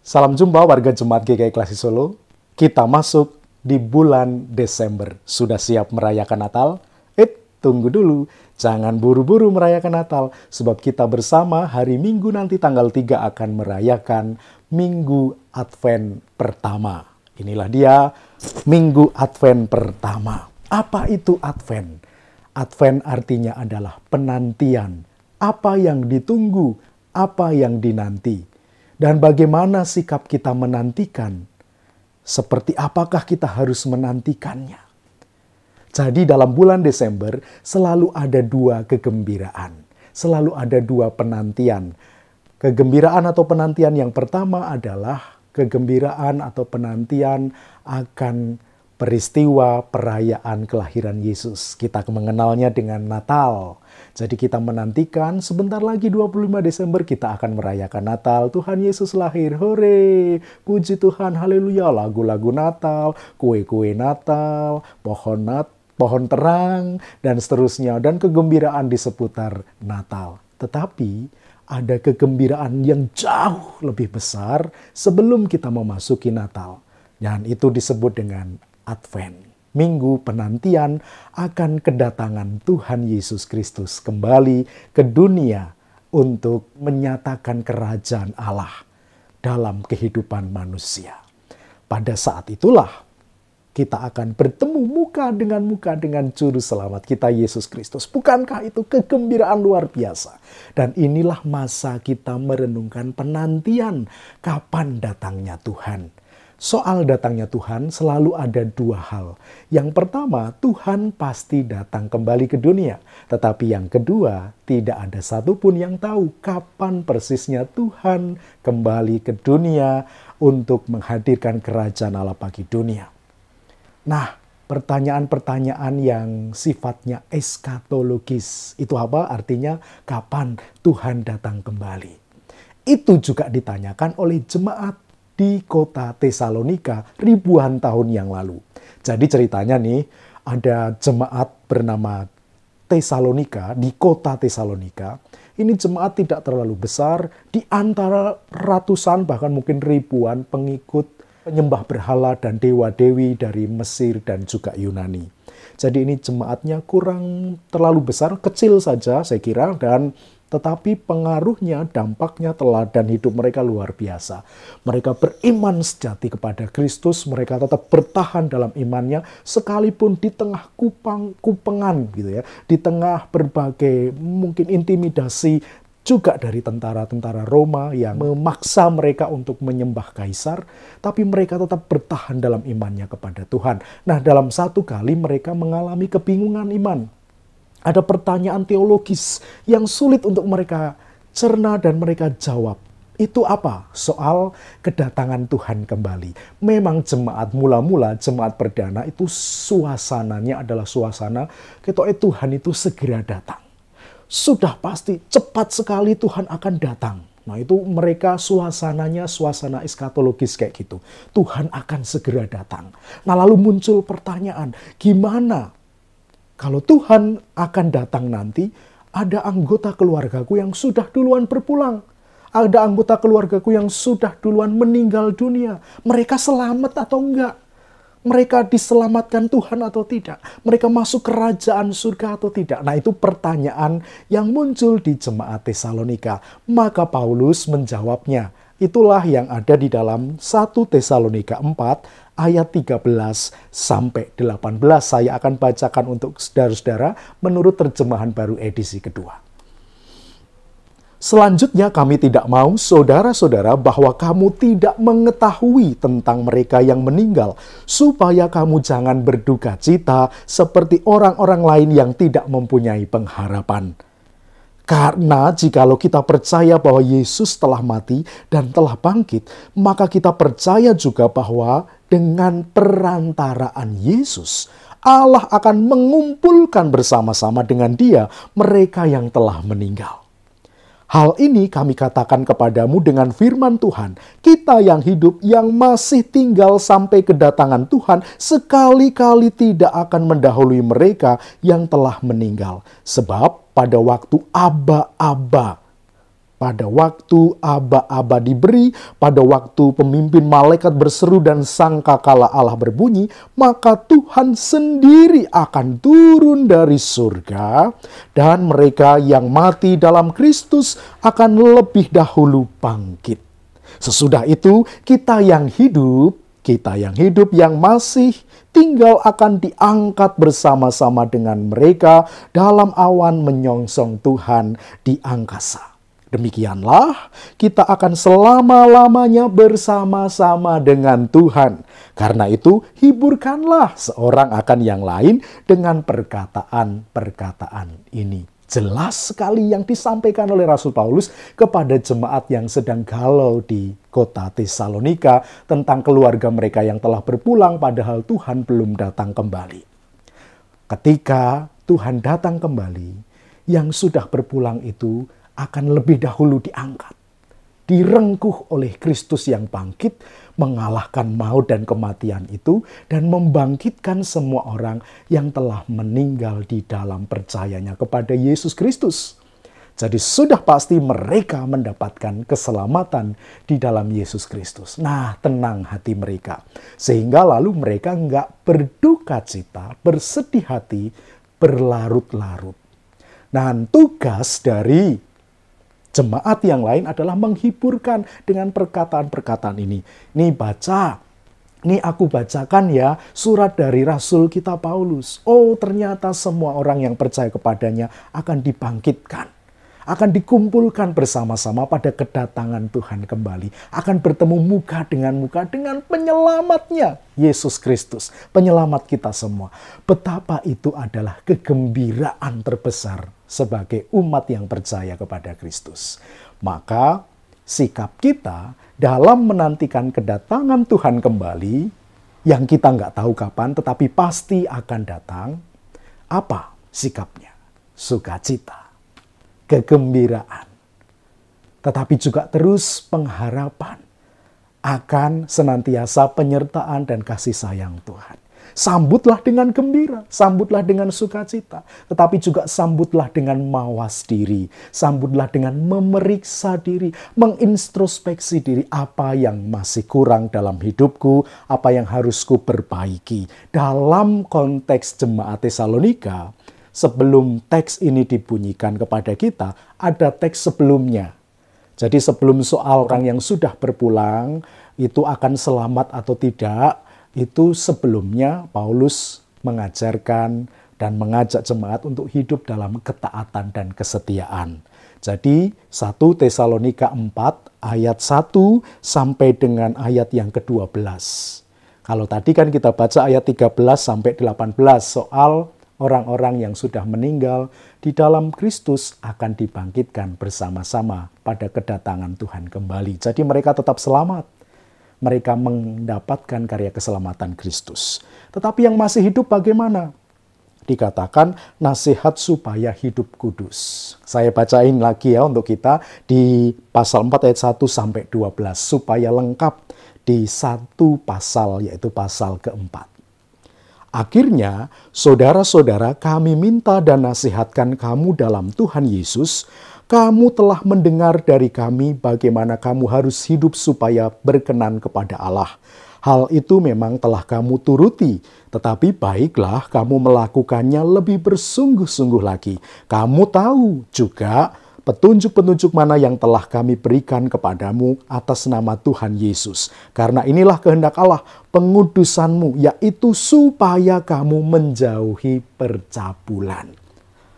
Salam jumpa warga Jemaat GKI Klasi Solo. Kita masuk di bulan Desember. Sudah siap merayakan Natal? Tunggu dulu. Jangan buru-buru merayakan Natal. Sebab kita bersama hari Minggu nanti tanggal 3 akan merayakan Minggu Advent pertama. Inilah dia, Minggu Advent pertama. Apa itu Advent? Advent artinya adalah penantian. Apa yang ditunggu, apa yang dinanti. Dan bagaimana sikap kita menantikan? Seperti apakah kita harus menantikannya? Jadi dalam bulan Desember selalu ada dua kegembiraan. Selalu ada dua penantian. Kegembiraan atau penantian yang pertama adalah kegembiraan atau penantian akan peristiwa perayaan kelahiran Yesus. Kita mengenalnya dengan Natal. Jadi kita menantikan sebentar lagi 25 Desember kita akan merayakan Natal. Tuhan Yesus lahir, hore! Puji Tuhan, haleluya! Lagu-lagu Natal, kue-kue Natal, pohon terang, dan seterusnya. Dan kegembiraan di seputar Natal. Tetapi ada kegembiraan yang jauh lebih besar sebelum kita memasuki Natal. Dan itu disebut dengan Advent. Minggu penantian akan kedatangan Tuhan Yesus Kristus kembali ke dunia untuk menyatakan kerajaan Allah dalam kehidupan manusia. Pada saat itulah kita akan bertemu muka dengan Juru Selamat kita Yesus Kristus. Bukankah itu kegembiraan luar biasa? Dan inilah masa kita merenungkan penantian kapan datangnya Tuhan. Soal datangnya Tuhan selalu ada dua hal. Yang pertama, Tuhan pasti datang kembali ke dunia. Tetapi yang kedua, tidak ada satupun yang tahu kapan persisnya Tuhan kembali ke dunia untuk menghadirkan kerajaan Allah bagi dunia. Nah, pertanyaan-pertanyaan yang sifatnya eskatologis. Itu apa? Artinya kapan Tuhan datang kembali. Itu juga ditanyakan oleh jemaat di kota Tesalonika ribuan tahun yang lalu. Jadi ceritanya nih, ada jemaat bernama Tesalonika di kota Tesalonika. Ini jemaat tidak terlalu besar, di antara ratusan bahkan mungkin ribuan pengikut penyembah berhala dan dewa-dewi dari Mesir dan juga Yunani. Jadi ini jemaatnya kurang terlalu besar, kecil saja saya kira, dan tetapi pengaruhnya, dampaknya, teladan hidup mereka luar biasa. Mereka beriman sejati kepada Kristus, mereka tetap bertahan dalam imannya, sekalipun di tengah kupengan gitu ya, di tengah berbagai mungkin intimidasi juga dari tentara-tentara Roma yang memaksa mereka untuk menyembah kaisar, tapi mereka tetap bertahan dalam imannya kepada Tuhan. Nah, dalam satu kali mereka mengalami kebingungan iman. Ada pertanyaan teologis yang sulit untuk mereka cerna dan mereka jawab. Itu apa? Soal kedatangan Tuhan kembali. Memang jemaat mula-mula, jemaat perdana itu suasananya adalah suasana ketika Tuhan itu segera datang. Sudah pasti cepat sekali Tuhan akan datang. Nah itu mereka suasananya suasana eskatologis kayak gitu. Tuhan akan segera datang. Nah lalu muncul pertanyaan, gimana kalau Tuhan akan datang nanti, ada anggota keluargaku yang sudah duluan berpulang. Ada anggota keluargaku yang sudah duluan meninggal dunia. Mereka selamat atau enggak? Mereka diselamatkan Tuhan atau tidak? Mereka masuk kerajaan surga atau tidak? Nah itu pertanyaan yang muncul di jemaat Tesalonika. Maka Paulus menjawabnya. Itulah yang ada di dalam 1 Tesalonika 4 ayat 13 sampai 18. Saya akan bacakan untuk saudara-saudara menurut terjemahan baru edisi kedua. Selanjutnya kami tidak mau saudara-saudara bahwa kamu tidak mengetahui tentang mereka yang meninggal, supaya kamu jangan berduka cita seperti orang-orang lain yang tidak mempunyai pengharapan. Karena jikalau kita percaya bahwa Yesus telah mati dan telah bangkit, maka kita percaya juga bahwa dengan perantaraan Yesus, Allah akan mengumpulkan bersama-sama dengan Dia mereka yang telah meninggal. Hal ini kami katakan kepadamu dengan firman Tuhan. Kita yang hidup, yang masih tinggal sampai kedatangan Tuhan, sekali-kali tidak akan mendahului mereka yang telah meninggal. Sebab pada waktu aba-aba pada waktu aba-aba diberi, pada waktu pemimpin malaikat berseru dan sangkakala Allah berbunyi, maka Tuhan sendiri akan turun dari surga dan mereka yang mati dalam Kristus akan lebih dahulu bangkit. Sesudah itu kita yang hidup yang masih tinggal akan diangkat bersama-sama dengan mereka dalam awan menyongsong Tuhan di angkasa. Demikianlah kita akan selama-lamanya bersama-sama dengan Tuhan. Karena itu hiburkanlah seorang akan yang lain dengan perkataan-perkataan ini. Jelas sekali yang disampaikan oleh Rasul Paulus kepada jemaat yang sedang galau di kota Tesalonika tentang keluarga mereka yang telah berpulang padahal Tuhan belum datang kembali. Ketika Tuhan datang kembali, yang sudah berpulang itu akan lebih dahulu diangkat, direngkuh oleh Kristus yang bangkit, mengalahkan maut dan kematian itu, dan membangkitkan semua orang yang telah meninggal di dalam percayanya kepada Yesus Kristus. Jadi sudah pasti mereka mendapatkan keselamatan di dalam Yesus Kristus. Nah, tenang hati mereka. Sehingga lalu mereka enggak berduka cita, bersedih hati, berlarut-larut. Nah, tugas dari jemaat yang lain adalah menghiburkan dengan perkataan-perkataan ini. Nih baca, nih aku bacakan ya surat dari Rasul kita Paulus. Oh, ternyata semua orang yang percaya kepadanya akan dibangkitkan, akan dikumpulkan bersama-sama pada kedatangan Tuhan kembali, akan bertemu muka dengan penyelamatnya, Yesus Kristus, penyelamat kita semua. Betapa itu adalah kegembiraan terbesar sebagai umat yang percaya kepada Kristus. Maka sikap kita dalam menantikan kedatangan Tuhan kembali, yang kita nggak tahu kapan tetapi pasti akan datang, apa sikapnya? Sukacita, kegembiraan, tetapi juga terus pengharapan akan senantiasa penyertaan dan kasih sayang Tuhan. Sambutlah dengan gembira, sambutlah dengan sukacita, tetapi juga sambutlah dengan mawas diri, sambutlah dengan memeriksa diri, mengintrospeksi diri apa yang masih kurang dalam hidupku, apa yang harus ku perbaiki. Dalam konteks jemaat Tesalonika, sebelum teks ini dibunyikan kepada kita, ada teks sebelumnya. Jadi sebelum soal orang yang sudah berpulang, itu akan selamat atau tidak, itu sebelumnya Paulus mengajarkan dan mengajak jemaat untuk hidup dalam ketaatan dan kesetiaan. Jadi 1 Tesalonika 4 ayat 1 sampai dengan ayat yang ke-12. Kalau tadi kan kita baca ayat 13 sampai 18 soal orang-orang yang sudah meninggal di dalam Kristus akan dibangkitkan bersama-sama pada kedatangan Tuhan kembali. Jadi mereka tetap selamat. Mereka mendapatkan karya keselamatan Kristus. Tetapi yang masih hidup bagaimana? Dikatakan nasihat supaya hidup kudus. Saya bacain lagi ya untuk kita di pasal 4 ayat 1 sampai 12 supaya lengkap di satu pasal, yaitu pasal keempat. Akhirnya, saudara-saudara, kami minta dan nasihatkan kamu dalam Tuhan Yesus. Kamu telah mendengar dari kami bagaimana kamu harus hidup supaya berkenan kepada Allah. Hal itu memang telah kamu turuti, tetapi baiklah kamu melakukannya lebih bersungguh-sungguh lagi. Kamu tahu juga petunjuk-petunjuk mana yang telah kami berikan kepadamu atas nama Tuhan Yesus. Karena inilah kehendak Allah, pengudusanmu, yaitu supaya kamu menjauhi percabulan.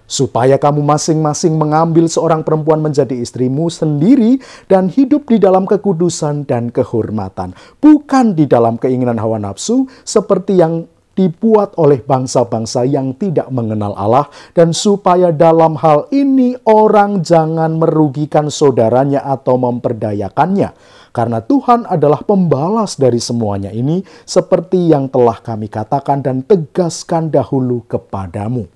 Supaya kamu masing-masing mengambil seorang perempuan menjadi istrimu sendiri dan hidup di dalam kekudusan dan kehormatan. Bukan di dalam keinginan hawa nafsu seperti yang dibuat oleh bangsa-bangsa yang tidak mengenal Allah. Dan supaya dalam hal ini orang jangan merugikan saudaranya atau memperdayakannya. Karena Tuhan adalah pembalas dari semuanya ini seperti yang telah kami katakan dan tegaskan dahulu kepadamu.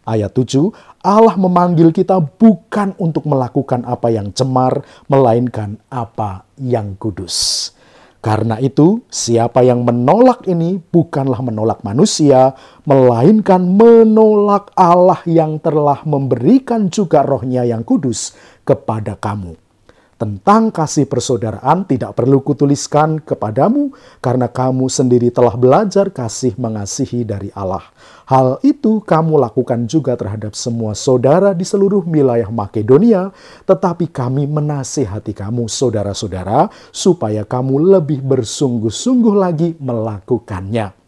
Ayat 7, Allah memanggil kita bukan untuk melakukan apa yang cemar, melainkan apa yang kudus. Karena itu, siapa yang menolak ini bukanlah menolak manusia, melainkan menolak Allah yang telah memberikan juga rohnya yang kudus kepada kamu. Tentang kasih persaudaraan tidak perlu kutuliskan kepadamu, karena kamu sendiri telah belajar kasih mengasihi dari Allah. Hal itu kamu lakukan juga terhadap semua saudara di seluruh wilayah Makedonia, tetapi kami menasihati kamu, saudara-saudara, supaya kamu lebih bersungguh-sungguh lagi melakukannya.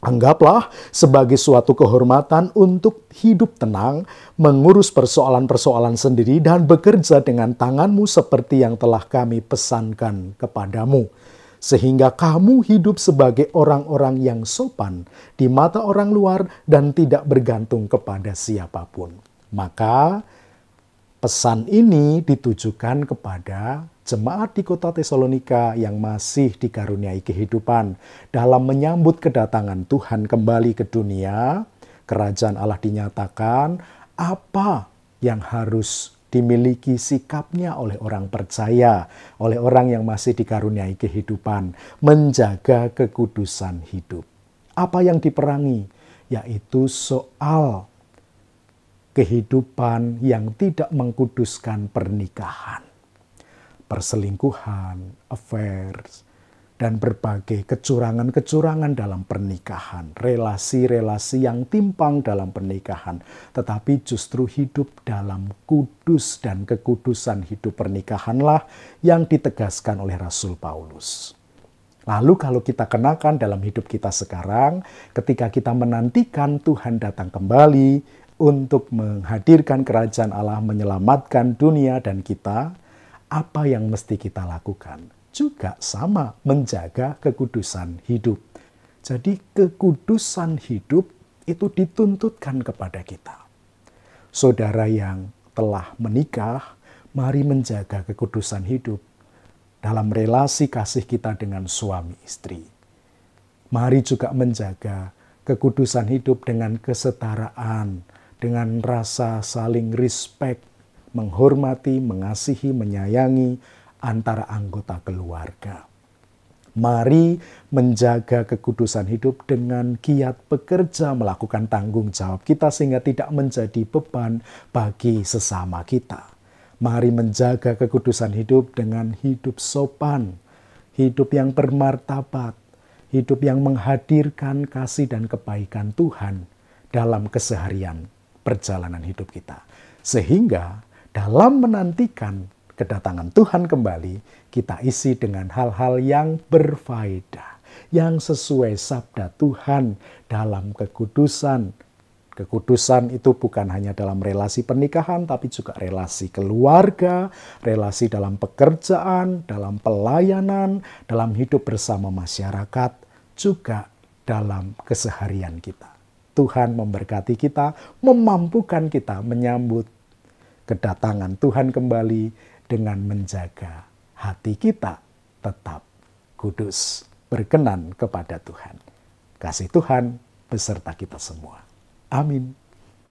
Anggaplah sebagai suatu kehormatan untuk hidup tenang, mengurus persoalan-persoalan sendiri, dan bekerja dengan tanganmu seperti yang telah kami pesankan kepadamu. Sehingga kamu hidup sebagai orang-orang yang sopan di mata orang luar dan tidak bergantung kepada siapapun. Maka pesan ini ditujukan kepada jemaat di kota Tesalonika yang masih dikaruniai kehidupan. Dalam menyambut kedatangan Tuhan kembali ke dunia, kerajaan Allah dinyatakan, apa yang harus dimiliki sikapnya oleh orang percaya, oleh orang yang masih dikaruniai kehidupan, menjaga kekudusan hidup. Apa yang diperangi? Yaitu soal kehidupan yang tidak mengkuduskan pernikahan. Perselingkuhan, affairs, dan berbagai kecurangan-kecurangan dalam pernikahan. Relasi-relasi yang timpang dalam pernikahan. Tetapi justru hidup dalam kudus dan kekudusan hidup pernikahanlah yang ditegaskan oleh Rasul Paulus. Lalu kalau kita kenakan dalam hidup kita sekarang, ketika kita menantikan Tuhan datang kembali untuk menghadirkan kerajaan Allah, menyelamatkan dunia dan kita, apa yang mesti kita lakukan? Juga sama, menjaga kekudusan hidup. Jadi kekudusan hidup itu dituntutkan kepada kita. Saudara yang telah menikah, mari menjaga kekudusan hidup dalam relasi kasih kita dengan suami istri. Mari juga menjaga kekudusan hidup dengan kesetaraan, dengan rasa saling respect, menghormati, mengasihi, menyayangi antara anggota keluarga. Mari menjaga kekudusan hidup dengan giat bekerja, melakukan tanggung jawab kita sehingga tidak menjadi beban bagi sesama kita. Mari menjaga kekudusan hidup dengan hidup sopan, hidup yang bermartabat, hidup yang menghadirkan kasih dan kebaikan Tuhan dalam keseharian perjalanan hidup kita. Sehingga dalam menantikan kedatangan Tuhan kembali, kita isi dengan hal-hal yang berfaedah, yang sesuai sabda Tuhan dalam kekudusan. Kekudusan itu bukan hanya dalam relasi pernikahan, tapi juga relasi keluarga, relasi dalam pekerjaan, dalam pelayanan, dalam hidup bersama masyarakat, juga dalam keseharian kita. Tuhan memberkati kita, memampukan kita menyambut kedatangan Tuhan kembali dengan menjaga hati kita tetap kudus, berkenan kepada Tuhan. Kasih Tuhan beserta kita semua. Amin.